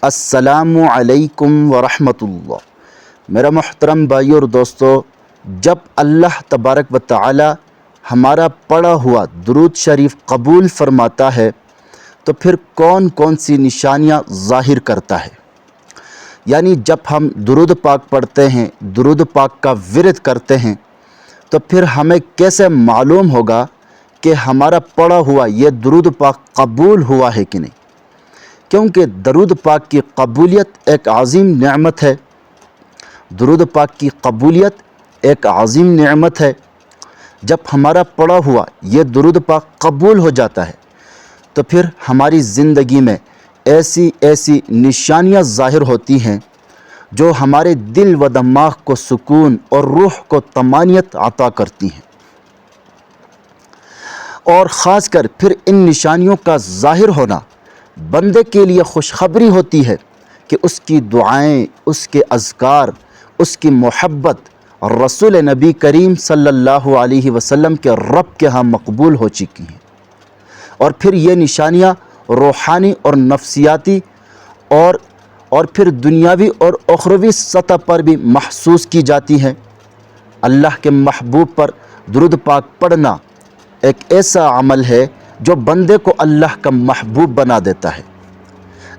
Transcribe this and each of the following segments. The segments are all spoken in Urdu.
السلام علیکم ورحمۃ اللہ۔ میرا محترم بھائی اور دوستو، جب اللہ تبارک و تعالی ہمارا پڑھا ہوا درود شریف قبول فرماتا ہے تو پھر کون کون سی نشانیاں ظاہر کرتا ہے؟ یعنی جب ہم درود پاک پڑھتے ہیں، درود پاک کا ورد کرتے ہیں، تو پھر ہمیں کیسے معلوم ہوگا کہ ہمارا پڑھا ہوا یہ درود پاک قبول ہوا ہے کہ نہیں؟ کیونکہ درود پاک کی قبولیت ایک عظیم نعمت ہے۔ درود پاک کی قبولیت ایک عظیم نعمت ہے۔ جب ہمارا پڑھا ہوا یہ درود پاک قبول ہو جاتا ہے تو پھر ہماری زندگی میں ایسی ایسی نشانیاں ظاہر ہوتی ہیں جو ہمارے دل و دماغ کو سکون اور روح کو طمانینت عطا کرتی ہیں، اور خاص کر پھر ان نشانیوں کا ظاہر ہونا بندے کے لیے خوشخبری ہوتی ہے کہ اس کی دعائیں، اس کے اذکار، اس کی محبت رسول نبی کریم صلی اللہ علیہ وسلم کے رب کے ہاں مقبول ہو چکی ہیں۔ اور پھر یہ نشانیاں روحانی اور نفسیاتی اور پھر دنیاوی اور اخروی سطح پر بھی محسوس کی جاتی ہیں۔ اللہ کے محبوب پر درود پاک پڑھنا ایک ایسا عمل ہے جو بندے کو اللہ کا محبوب بنا دیتا ہے۔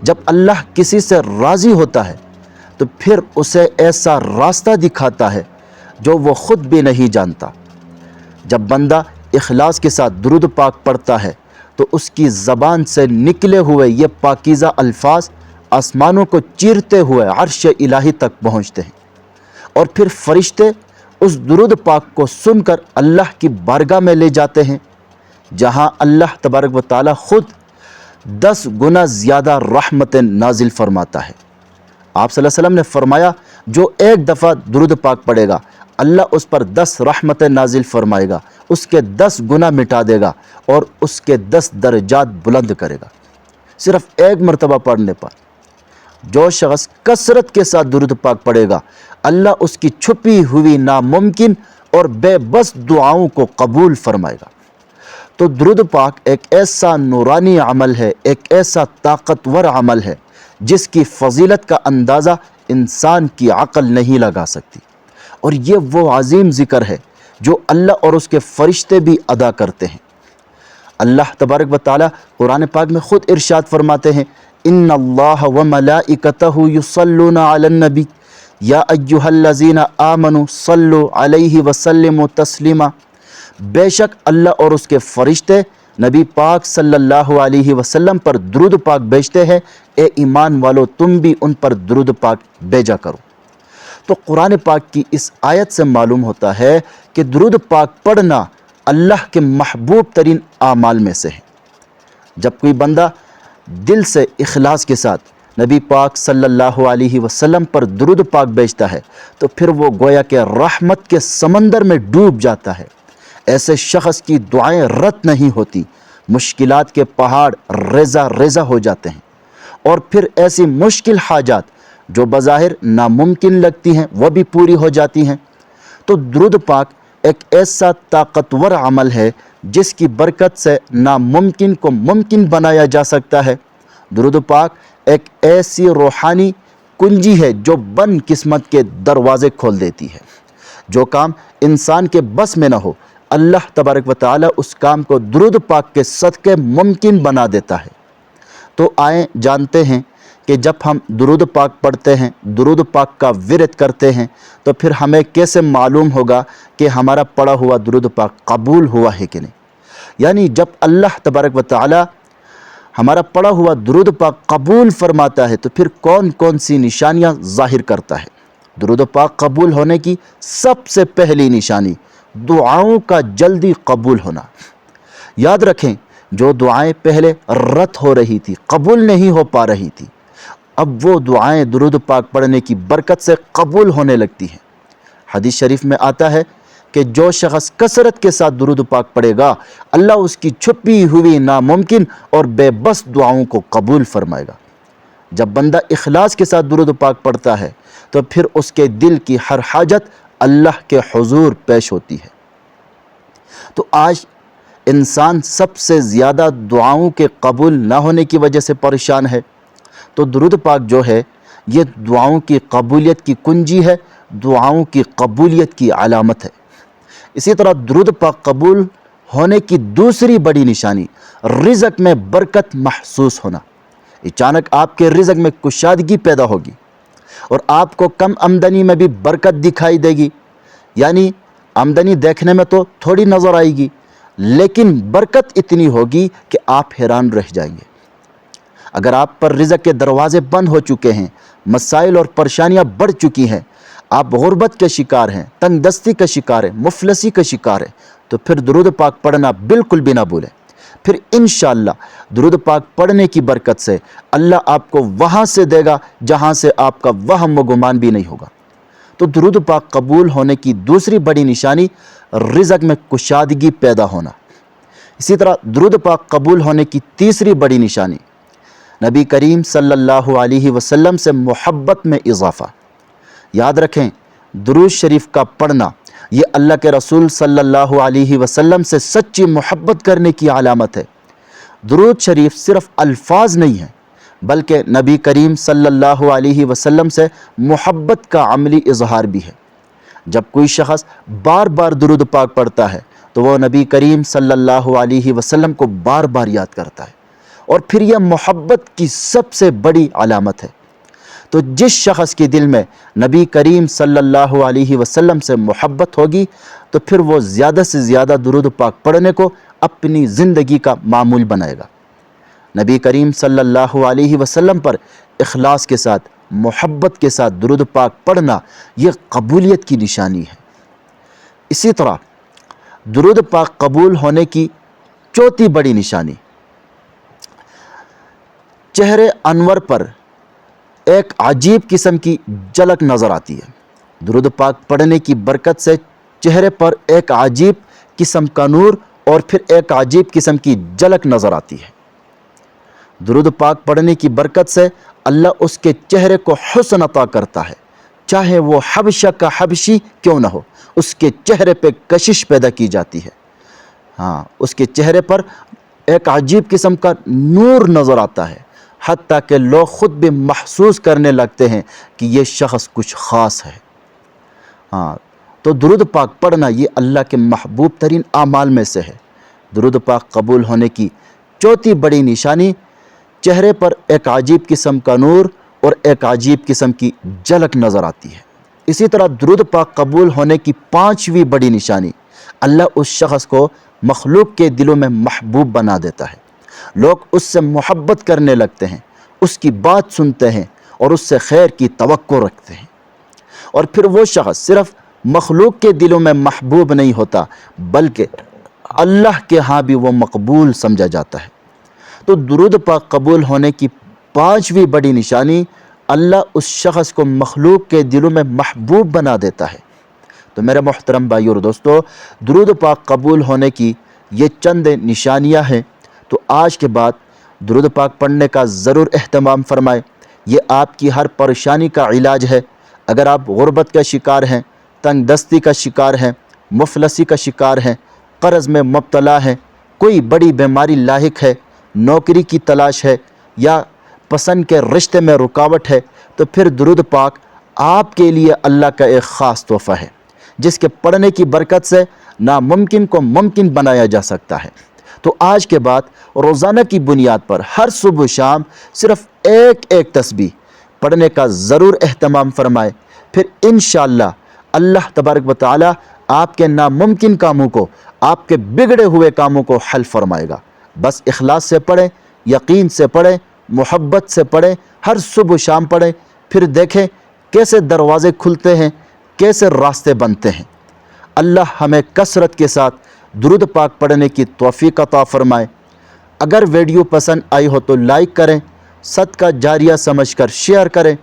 جب اللہ کسی سے راضی ہوتا ہے تو پھر اسے ایسا راستہ دکھاتا ہے جو وہ خود بھی نہیں جانتا۔ جب بندہ اخلاص کے ساتھ درود پاک پڑھتا ہے تو اس کی زبان سے نکلے ہوئے یہ پاکیزہ الفاظ آسمانوں کو چیرتے ہوئے عرش الہی تک پہنچتے ہیں، اور پھر فرشتے اس درود پاک کو سن کر اللہ کی بارگاہ میں لے جاتے ہیں، جہاں اللہ تبارک و تعالی خود 10 گنا زیادہ رحمت نازل فرماتا ہے۔ آپ صلی اللہ علیہ وسلم نے فرمایا، جو ایک دفعہ درود پاک پڑھے گا اللہ اس پر 10 رحمت نازل فرمائے گا، اس کے 10 گناہ مٹا دے گا اور اس کے 10 درجات بلند کرے گا، صرف ایک مرتبہ پڑھنے پر۔ جو شخص کثرت کے ساتھ درود پاک پڑھے گا اللہ اس کی چھپی ہوئی ناممکن اور بے بس دعاؤں کو قبول فرمائے گا۔ تو درود پاک ایک ایسا نورانی عمل ہے، ایک ایسا طاقتور عمل ہے جس کی فضیلت کا اندازہ انسان کی عقل نہیں لگا سکتی، اور یہ وہ عظیم ذکر ہے جو اللہ اور اس کے فرشتے بھی ادا کرتے ہیں۔ اللہ تبارک و تعالی قرآن پاک میں خود ارشاد فرماتے ہیں، ان اللہ وملائکتہ یصلون علی النبی یا ایھا الذین آمنوا صلوا علیہ وسلموا تسلیما۔ بے شک اللہ اور اس کے فرشتے نبی پاک صلی اللہ علیہ وسلم پر درود پاک بھیجتے ہیں، اے ایمان والو تم بھی ان پر درود پاک بھیجا کرو۔ تو قرآن پاک کی اس آیت سے معلوم ہوتا ہے کہ درود پاک پڑھنا اللہ کے محبوب ترین اعمال میں سے ہے۔ جب کوئی بندہ دل سے اخلاص کے ساتھ نبی پاک صلی اللہ علیہ وسلم پر درود پاک بھیجتا ہے تو پھر وہ گویا کہ رحمت کے سمندر میں ڈوب جاتا ہے۔ ایسے شخص کی دعائیں رد نہیں ہوتی، مشکلات کے پہاڑ ریزہ ریزہ ہو جاتے ہیں، اور پھر ایسی مشکل حاجات جو بظاہر ناممکن لگتی ہیں وہ بھی پوری ہو جاتی ہیں۔ تو درود پاک ایک ایسا طاقتور عمل ہے جس کی برکت سے ناممکن کو ممکن بنایا جا سکتا ہے۔ درود پاک ایک ایسی روحانی کنجی ہے جو بن قسمت کے دروازے کھول دیتی ہے۔ جو کام انسان کے بس میں نہ ہو اللہ تبارک و تعالی اس کام کو درود پاک کے صدقے ممکن بنا دیتا ہے۔ تو آئیں جانتے ہیں کہ جب ہم درود پاک پڑھتے ہیں، درود پاک کا ورد کرتے ہیں، تو پھر ہمیں کیسے معلوم ہوگا کہ ہمارا پڑھا ہوا درود پاک قبول ہوا ہے کہ نہیں؟ یعنی جب اللہ تبارک و تعالی ہمارا پڑھا ہوا درود پاک قبول فرماتا ہے تو پھر کون کون سی نشانیاں ظاہر کرتا ہے؟ درود پاک قبول ہونے کی سب سے پہلی نشانی دعاؤں کا جلدی قبول ہونا۔ یاد رکھیں، جو دعائیں پہلے رد ہو رہی تھی، قبول نہیں ہو پا رہی تھی، اب وہ دعائیں درود پاک پڑھنے کی برکت سے قبول ہونے لگتی ہیں۔ حدیث شریف میں آتا ہے کہ جو شخص کثرت کے ساتھ درود پاک پڑھے گا اللہ اس کی چھپی ہوئی ناممکن اور بے بس دعاؤں کو قبول فرمائے گا۔ جب بندہ اخلاص کے ساتھ درود پاک پڑھتا ہے تو پھر اس کے دل کی ہر حاجت اللہ کے حضور پیش ہوتی ہے۔ تو آج انسان سب سے زیادہ دعاؤں کے قبول نہ ہونے کی وجہ سے پریشان ہے۔ تو درود پاک جو ہے یہ دعاؤں کی قبولیت کی کنجی ہے، دعاؤں کی قبولیت کی علامت ہے۔ اسی طرح درود پاک قبول ہونے کی دوسری بڑی نشانی رزق میں برکت محسوس ہونا۔ اچانک آپ کے رزق میں کشادگی پیدا ہوگی اور آپ کو کم آمدنی میں بھی برکت دکھائی دے گی، یعنی آمدنی دیکھنے میں تو تھوڑی نظر آئے گی لیکن برکت اتنی ہوگی کہ آپ حیران رہ جائیں گے۔ اگر آپ پر رزق کے دروازے بند ہو چکے ہیں، مسائل اور پریشانیاں بڑھ چکی ہیں، آپ غربت کے شکار ہیں، تنگ دستی کا شکار ہیں، مفلسی کا شکار ہیں، تو پھر درود پاک پڑھنا بالکل بھی نہ بھولیں۔ پھر انشاءاللہ درود پاک پڑھنے کی برکت سے اللہ آپ کو وہاں سے دے گا جہاں سے آپ کا وہم و گمان بھی نہیں ہوگا۔ تو درود پاک قبول ہونے کی دوسری بڑی نشانی رزق میں کشادگی پیدا ہونا۔ اسی طرح درود پاک قبول ہونے کی تیسری بڑی نشانی نبی کریم صلی اللہ علیہ وسلم سے محبت میں اضافہ۔ یاد رکھیں، درود شریف کا پڑھنا یہ اللہ کے رسول صلی اللہ علیہ وسلم سے سچی محبت کرنے کی علامت ہے۔ درود شریف صرف الفاظ نہیں ہیں بلکہ نبی کریم صلی اللہ علیہ وسلم سے محبت کا عملی اظہار بھی ہے۔ جب کوئی شخص بار بار درود پاک پڑھتا ہے تو وہ نبی کریم صلی اللہ علیہ وسلم کو بار بار یاد کرتا ہے، اور پھر یہ محبت کی سب سے بڑی علامت ہے۔ تو جس شخص کے دل میں نبی کریم صلی اللہ علیہ وسلم سے محبت ہوگی تو پھر وہ زیادہ سے زیادہ درود پاک پڑھنے کو اپنی زندگی کا معمول بنائے گا۔ نبی کریم صلی اللہ علیہ وسلم پر اخلاص کے ساتھ، محبت کے ساتھ درود پاک پڑھنا یہ قبولیت کی نشانی ہے۔ اسی طرح درود پاک قبول ہونے کی چوتھی بڑی نشانی چہرے انور پر ایک عجیب قسم کی جھلک نظر آتی ہے۔ درود پاک پڑھنے کی برکت سے چہرے پر ایک عجیب قسم کا نور اور پھر ایک عجیب قسم کی جھلک نظر آتی ہے۔ درود پاک پڑھنے کی برکت سے اللہ اس کے چہرے کو حسن عطا کرتا ہے، چاہے وہ حبشہ کا حبشی کیوں نہ ہو، اس کے چہرے پہ کشش پیدا کی جاتی ہے۔ اس کے چہرے پر ایک عجیب قسم کا نور نظر آتا ہے، حتیٰ کہ لوگ خود بھی محسوس کرنے لگتے ہیں کہ یہ شخص کچھ خاص ہے۔ تو درود پاک پڑھنا یہ اللہ کے محبوب ترین اعمال میں سے ہے۔ درود پاک قبول ہونے کی چوتھی بڑی نشانی چہرے پر ایک عجیب قسم کا نور اور ایک عجیب قسم کی جھلک نظر آتی ہے۔ اسی طرح درود پاک قبول ہونے کی پانچویں بڑی نشانی اللہ اس شخص کو مخلوق کے دلوں میں محبوب بنا دیتا ہے۔ لوگ اس سے محبت کرنے لگتے ہیں، اس کی بات سنتے ہیں اور اس سے خیر کی توقع رکھتے ہیں، اور پھر وہ شخص صرف مخلوق کے دلوں میں محبوب نہیں ہوتا بلکہ اللہ کے ہاں بھی وہ مقبول سمجھا جاتا ہے۔ تو درود پاک قبول ہونے کی پانچویں بڑی نشانی اللہ اس شخص کو مخلوق کے دلوں میں محبوب بنا دیتا ہے۔ تو میرے محترم بھائی اور دوستو، درود پاک قبول ہونے کی یہ چند نشانیاں ہیں۔ تو آج کے بعد درود پاک پڑھنے کا ضرور اہتمام فرمائیں، یہ آپ کی ہر پریشانی کا علاج ہے۔ اگر آپ غربت کا شکار ہیں، تنگ دستی کا شکار ہیں، مفلسی کا شکار ہیں، قرض میں مبتلا ہیں، کوئی بڑی بیماری لاحق ہے، نوکری کی تلاش ہے یا پسند کے رشتے میں رکاوٹ ہے، تو پھر درود پاک آپ کے لیے اللہ کا ایک خاص تحفہ ہے جس کے پڑھنے کی برکت سے ناممکن کو ممکن بنایا جا سکتا ہے۔ تو آج کے بعد روزانہ کی بنیاد پر ہر صبح و شام صرف ایک تسبیح پڑھنے کا ضرور اہتمام فرمائے، پھر انشاءاللہ اللہ تبارک و تعالی آپ کے ناممکن کاموں کو، آپ کے بگڑے ہوئے کاموں کو حل فرمائے گا۔ بس اخلاص سے پڑھیں، یقین سے پڑھیں، محبت سے پڑھیں، ہر صبح و شام پڑھیں، پھر دیکھیں کیسے دروازے کھلتے ہیں، کیسے راستے بنتے ہیں۔ اللہ ہمیں کثرت کے ساتھ درود پاک پڑھنے کی توفیق عطا فرمائے۔ اگر ویڈیو پسند آئی ہو تو لائک کریں، صدقہ جاریہ سمجھ کر شیئر کریں،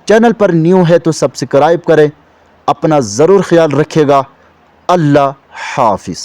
چینل پر نیو ہے تو سبسکرائب کریں۔ اپنا ضرور خیال رکھے گا۔ اللہ حافظ۔